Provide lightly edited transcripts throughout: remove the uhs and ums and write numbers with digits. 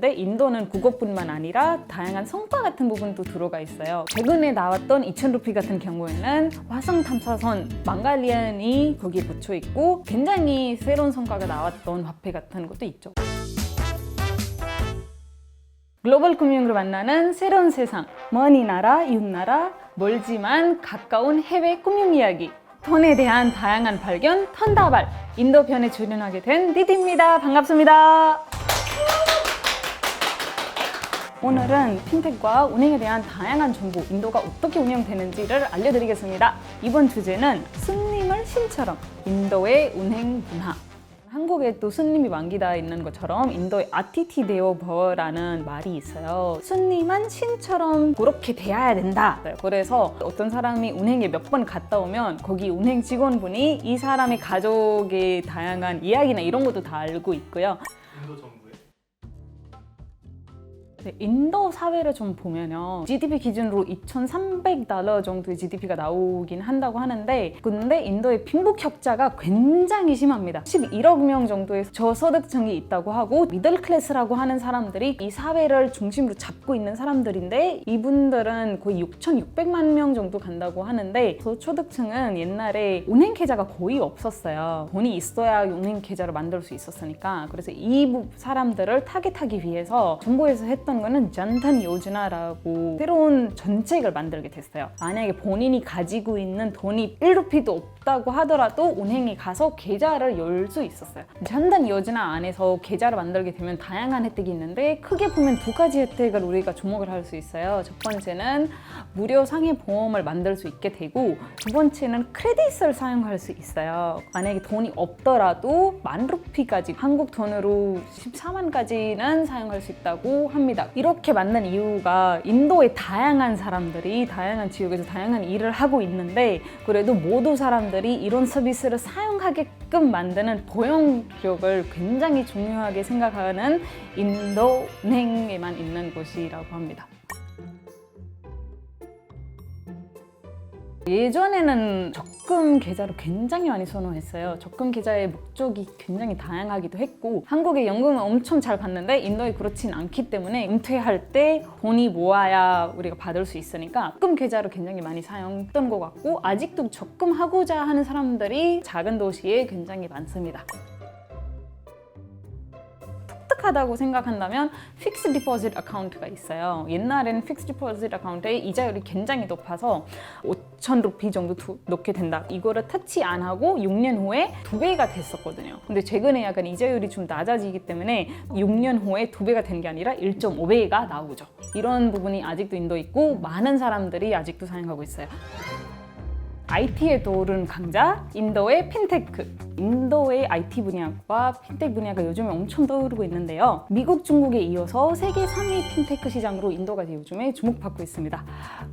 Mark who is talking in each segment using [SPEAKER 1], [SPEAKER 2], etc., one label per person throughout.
[SPEAKER 1] 근데 인도는 그것뿐만 아니라 다양한 성과 같은 부분도 들어가 있어요. 최근에 나왔던 2000루피 같은 경우에는 화성 탐사선 망갈리안이 거기에 붙여 있고 굉장히 새로운 성과가 나왔던 화폐 같은 것도 있죠. 글로벌 금융으로 만나는 새로운 세상, 먼 이 나라, 이웃 나라, 멀지만 가까운 해외 금융 이야기, 턴에 대한 다양한 발견, 턴다발, 인도 편에 출연하게 된 디디입니다. 반갑습니다. 오늘은 핀텍과 운행에 대한 다양한 정보, 인도가 어떻게 운영되는지를 알려드리겠습니다. 이번 주제는 스님을 신처럼, 인도의 운행 문화. 한국에 또 스님이 왕기다 있는 것처럼 인도에 아티티 데오버라는 말이 있어요. 스님은 신처럼 그렇게 대해야 된다. 그래서 어떤 사람이 운행에 몇 번 갔다 오면 거기 운행 직원분이 이 사람의 가족의 다양한 이야기나 이런 것도 다 알고 있고요.
[SPEAKER 2] 인도 정부에?
[SPEAKER 1] 인도 사회를 좀 보면요, GDP 기준으로 $2,300 정도의 GDP가 나오긴 한다고 하는데, 근데 인도의 빈부격차가 굉장히 심합니다. 11억 명 정도의 저소득층이 있다고 하고, 미들 클래스라고 하는 사람들이 이 사회를 중심으로 잡고 있는 사람들인데, 이분들은 거의 6,600만 명 정도 간다고 하는데, 저소득층은 옛날에 운행 계좌가 거의 없었어요. 돈이 있어야 운행 계좌를 만들 수 있었으니까. 그래서 이 사람들을 타겟하기 위해서 정부에서 했던 거는 잔탄 요즈나라고 새로운 정책을 만들게 됐어요. 만약에 본인이 가지고 있는 돈이 1루피도 없다고 하더라도 은행에 가서 계좌를 열 수 있었어요. 잔탄 요즈나 안에서 계좌를 만들게 되면 다양한 혜택이 있는데, 크게 보면 두 가지 혜택을 우리가 주목을 할 수 있어요. 첫 번째는 무료 상해 보험을 만들 수 있게 되고, 두 번째는 크레딧을 사용할 수 있어요. 만약에 돈이 없더라도 10,000루피까지, 한국 돈으로 14만까지는 사용할 수 있다고 합니다. 이렇게 만든 이유가 인도의 다양한 사람들이 다양한 지역에서 다양한 일을 하고 있는데, 그래도 모두 사람들이 이런 서비스를 사용하게끔 만드는 포용력을 굉장히 중요하게 생각하는 인도 은행에만 있는 곳이라고 합니다. 예전에는 적금 계좌를 굉장히 많이 선호했어요. 적금 계좌의 목적이 굉장히 다양하기도 했고, 한국의 연금을 엄청 잘 받는데 인도에 그렇진 않기 때문에 은퇴할 때 돈이 모아야 우리가 받을 수 있으니까 적금 계좌를 굉장히 많이 사용했던 것 같고, 아직도 적금하고자 하는 사람들이 작은 도시에 굉장히 많습니다. 하다고 생각한다면 픽스 디포짓 어카운트가 있어요. 옛날에는 픽스 디포짓 어카운트의 이자율이 굉장히 높아서 5,000루피 정도 넣게 된다. 이거를 터치 안 하고 6년 후에 2배가 됐었거든요. 근데 최근에 약간 이자율이 좀 낮아지기 때문에 6년 후에 2배가 된 게 아니라 1.5배가 나오죠. 이런 부분이 아직도 인도에 있고, 많은 사람들이 아직도 사용하고 있어요. IT에 떠오른 강자, 인도의 핀테크. 인도의 IT 분야와 핀테크 분야가 요즘에 엄청 떠오르고 있는데요. 미국, 중국에 이어서 세계 3위 핀테크 시장으로 인도가 요즘에 주목받고 있습니다.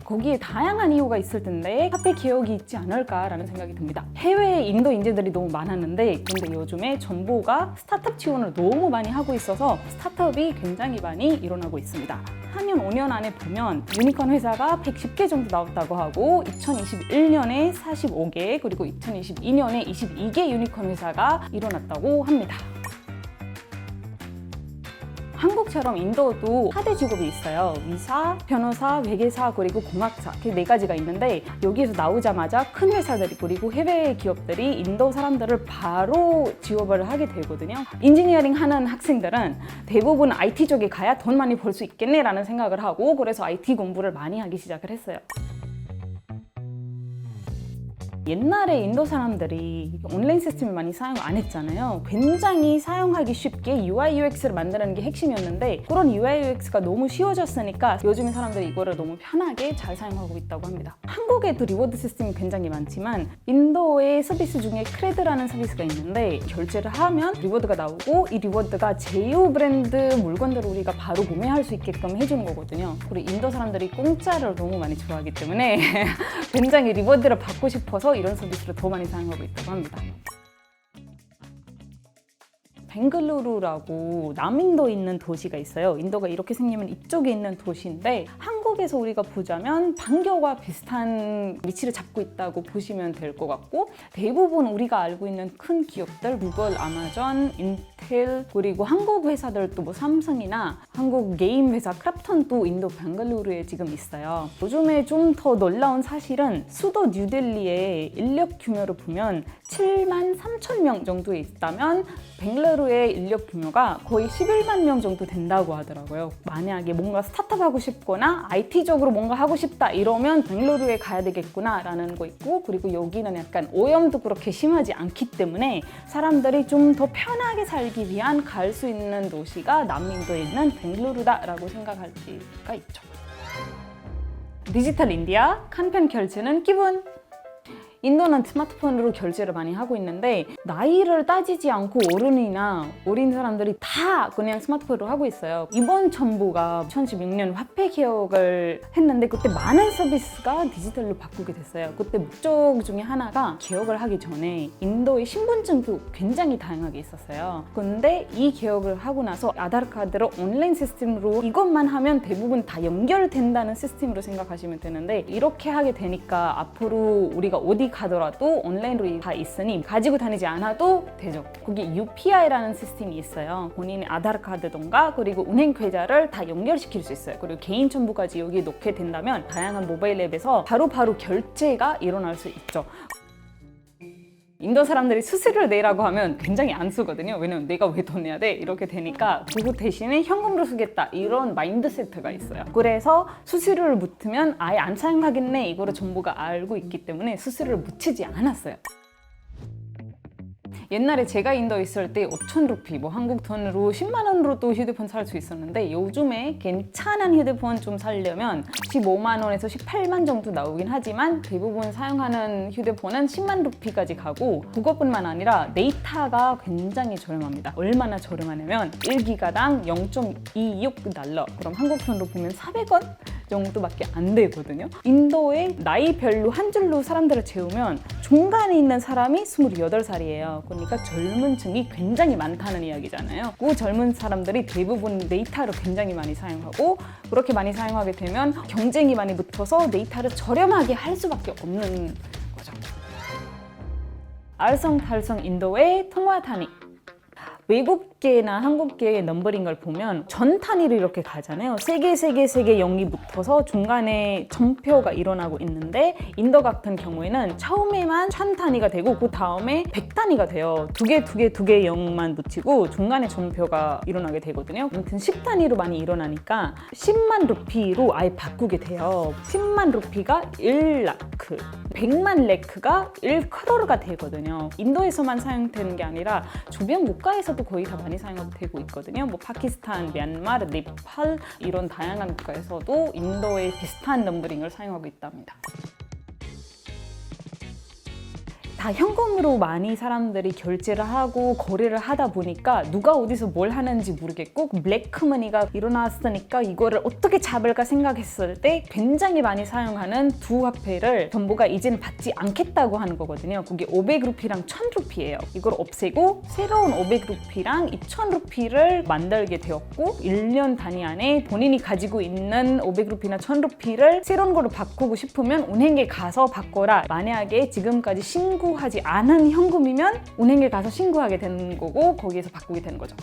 [SPEAKER 1] 거기에 다양한 이유가 있을 텐데 화폐 개혁이 있지 않을까라는 생각이 듭니다. 해외에 인도 인재들이 너무 많았는데, 근데 요즘에 정부가 스타트업 지원을 너무 많이 하고 있어서 스타트업이 굉장히 많이 일어나고 있습니다. 4년, 5년 안에 보면 유니콘 회사가 110개 정도 나왔다고 하고, 2021년에 45개, 그리고 2022년에 22개 유니콘 회사가 일어났다고 합니다. 한국처럼 인도도 4대 직업이 있어요. 의사, 변호사, 회계사, 그리고 공학사, 이렇게 4가지가 있는데, 여기에서 나오자마자 큰 회사들이 그리고 해외 기업들이 인도 사람들을 바로 취업을 하게 되거든요. 인지니어링 하는 학생들은 대부분 IT 쪽에 가야 돈 많이 벌 수 있겠네라는 생각을 하고, 그래서 IT 공부를 많이 하기 시작을 했어요. 옛날에 인도 사람들이 온라인 시스템을 많이 사용 안 했잖아요. 굉장히 사용하기 쉽게 UI, UX를 만드는 게 핵심이었는데, 그런 UI, UX가 너무 쉬워졌으니까 요즘에 사람들이 이거를 너무 편하게 잘 사용하고 있다고 합니다. 한국에도 리워드 시스템이 굉장히 많지만, 인도의 서비스 중에 크레드라는 서비스가 있는데, 결제를 하면 리워드가 나오고, 이 리워드가 제휴 브랜드 물건들을 우리가 바로 구매할 수 있게끔 해주는 거거든요. 그리고 인도 사람들이 공짜를 너무 많이 좋아하기 때문에 굉장히 리워드를 받고 싶어서 이런 서비스를 더 많이 사용하고 있다고 합니다. 벵글루루라고 남인도에 있는 도시가 있어요. 인도가 이렇게 생기면 이쪽에 있는 도시인데, 한국 한국에서 우리가 보자면 반겨와 비슷한 위치를 잡고 있다고 보시면 될 것 같고, 대부분 우리가 알고 있는 큰 기업들 구글, 아마존, 인텔, 그리고 한국 회사들도 뭐 삼성이나 한국 게임 회사 크랩톤도 인도 벵갈루루에 지금 있어요. 요즘에 좀 더 놀라운 사실은 수도 뉴델리의 인력 규모를 보면 7만 3천 명 정도에 있다면 벵갈루루의 인력 규모가 거의 11만 명 정도 된다고 하더라고요. 만약에 뭔가 스타트업 하고 싶거나 IT적으로 뭔가 하고 싶다 이러면 벵갈루루에 가야 되겠구나 라는 거 있고, 그리고 여기는 약간 오염도 그렇게 심하지 않기 때문에 사람들이 좀 더 편하게 살기 위한 갈 수 있는 도시가 남인도에 있는 벵갈루루다라고 생각할 수가 있죠. 디지털 인디아, 간편 결제는 기본. 인도는 스마트폰으로 결제를 많이 하고 있는데 나이를 따지지 않고 어른이나 어린 사람들이 다 그냥 스마트폰으로 하고 있어요. 이번 정부가 2016년 화폐 개혁을 했는데 그때 많은 서비스가 디지털로 바꾸게 됐어요. 그때 목적 중에 하나가 개혁을 하기 전에 인도의 신분증도 굉장히 다양하게 있었어요. 근데 이 개혁을 하고 나서 아धा르 카드로 온라인 시스템으로 이것만 하면 대부분 다 연결된다는 시스템으로 생각하시면 되는데, 이렇게 하게 되니까 앞으로 우리가 어디 가더라도 온라인으로 다 있으니 가지고 다니지 않아도 되죠. 거기 UPI라는 시스템이 있어요. 본인의 아धा르 카드던가 그리고 은행 계좌를 다 연결시킬 수 있어요. 그리고 개인 정보까지 여기에 넣게 된다면 다양한 모바일 앱에서 바로바로 결제가 일어날 수 있죠. 인도 사람들이 수수료를 내라고 하면 굉장히 안 쓰거든요. 왜냐면 내가 왜 돈 내야 돼? 이렇게 되니까 그거 대신에 현금으로 쓰겠다 이런 마인드세트가 있어요. 그래서 수수료를 묻으면 아예 안 사용하겠네 이거를 정부가 알고 있기 때문에 수수료를 묻히지 않았어요. 옛날에 제가 인도에 있을 때 5천 루피, 뭐 한국 돈으로 10만 원으로도 휴대폰 살 수 있었는데 요즘에 괜찮은 휴대폰 좀 사려면 15만 원에서 18만 정도 나오긴 하지만 대부분 사용하는 휴대폰은 10만 루피까지 가고, 그것뿐만 아니라 데이터가 굉장히 저렴합니다. 얼마나 저렴하냐면 1기가당 0.26달러, 그럼 한국 돈으로 보면 400원? 정도밖에 안 되거든요. 인도의 나이별로 한 줄로 사람들을 재우면 중간에 있는 사람이 28살이에요. 그러니까 젊은 층이 굉장히 많다는 이야기잖아요. 그 젊은 사람들이 대부분 데이터를 굉장히 많이 사용하고, 그렇게 많이 사용하게 되면 경쟁이 많이 붙어서 데이터를 저렴하게 할 수밖에 없는 거죠. 알쏭달쏭 인도의 통화 단위. 외국계나 한국계의 넘버링 걸 보면 전 단위로 이렇게 가잖아요. 세 개 0이 붙어서 중간에 점표가 일어나고 있는데, 인도 같은 경우에는 처음에만 1000 단위가 되고 그 다음에 100 단위가 돼요. 두 개 0만 붙이고 중간에 점표가 일어나게 되거든요. 아무튼 10 단위로 많이 일어나니까 10만 루피로 아예 바꾸게 돼요. 10만 루피가 1라크, 100만 레크가 1크로르가 되거든요. 인도에서만 사용되는 게 아니라 주변 국가에서도 거의 다 많이 사용되고 있거든요. 뭐 파키스탄, 미얀마, 네팔 이런 다양한 국가에서도 인도의 비슷한 넘버링을 사용하고 있답니다. 다 현금으로 많이 사람들이 결제를 하고 거래를 하다 보니까 누가 어디서 뭘 하는지 모르겠고 블랙머니가 일어났으니까 이거를 어떻게 잡을까 생각했을 때 굉장히 많이 사용하는 두 화폐를 정부가 이제는 받지 않겠다고 하는 거거든요. 그게 500루피랑 1000루피예요. 이걸 없애고 새로운 500루피랑 2000루피를 만들게 되었고, 1년 단위 안에 본인이 가지고 있는 500루피나 1000루피를 새로운 걸로 바꾸고 싶으면 은행에 가서 바꿔라. 만약에 지금까지 신고하지 않은 현금이면 은행에 가서 신고하게 되는 거고 거기에서 바꾸게 되는 거죠.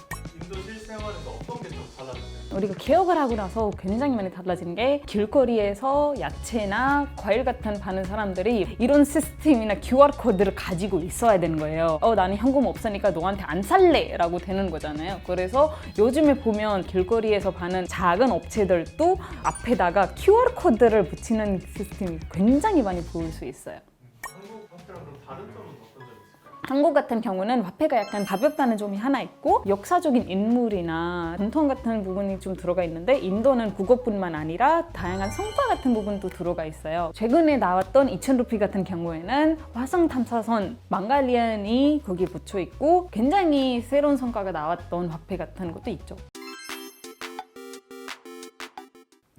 [SPEAKER 2] 인도 실생활에서 어떤 게 좀 달라졌나요?
[SPEAKER 1] 우리가 개혁을 하고 나서 굉장히 많이 달라진 게, 길거리에서 야채나 과일 같은 파는 사람들이 이런 시스템이나 QR 코드를 가지고 있어야 되는 거예요. 나는 현금 없으니까 너한테 안 살래 라고 되는 거잖아요. 그래서 요즘에 보면 길거리에서 파는 작은 업체들도 앞에다가 QR 코드를 붙이는 시스템이 굉장히 많이 보일 수 있어요.
[SPEAKER 2] 한국 화폐랑 좀 다른 점은 어떤 점이 있을까요?
[SPEAKER 1] 한국 같은 경우는 화폐가 약간 가볍다는 점이 하나 있고, 역사적인 인물이나 전통 같은 부분이 좀 들어가 있는데, 인도는 그것뿐만 아니라 다양한 성과 같은 부분도 들어가 있어요. 최근에 나왔던 2000루피 같은 경우에는 화성 탐사선 망갈리안이 거기에 붙여 있고 굉장히 새로운 성과가 나왔던 화폐 같은 것도 있죠.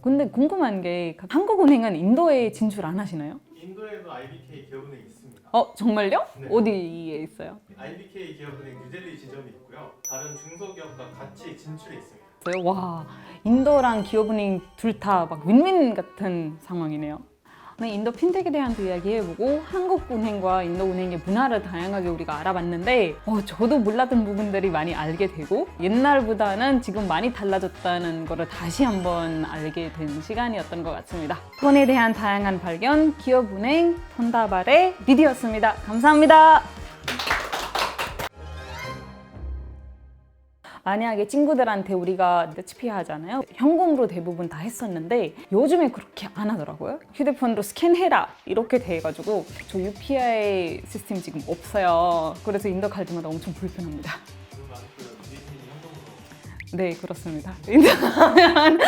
[SPEAKER 1] 근데 궁금한 게, 한국은행은 인도에 진출 안 하시나요?
[SPEAKER 2] 인도에도 IBK 기업은행이 있습니다.
[SPEAKER 1] 정말요?
[SPEAKER 2] 네.
[SPEAKER 1] 어디에 있어요?
[SPEAKER 2] IBK 기업은행 뉴델리 지점이 있고요. 다른 중소기업과 같이 진출해 있습니다.
[SPEAKER 1] 와, 인도랑 기업은행 둘 다 막 윈윈 같은 상황이네요. 네, 인도 핀텍에 대한 이야기해보고 한국은행과 인도은행의 문화를 다양하게 우리가 알아봤는데 저도 몰랐던 부분들이 많이 알게 되고 옛날보다는 지금 많이 달라졌다는 거를 다시 한번 알게 된 시간이었던 것 같습니다. 돈에 대한 다양한 발견, 기업은행 폰다발의 리디였습니다. 감사합니다. 만약에 친구들한테 우리가 HPI 하잖아요. 현금으로 대부분 다 했었는데 요즘에 그렇게 안 하더라고요. 휴대폰으로 스캔해라 이렇게 돼가지고 저 UPI 시스템 지금 없어요. 그래서 인도 갈 때마다 엄청 불편합니다.
[SPEAKER 2] 그럼 아직도 미신이 현금으로
[SPEAKER 1] 네, 그렇습니다. 인도 가면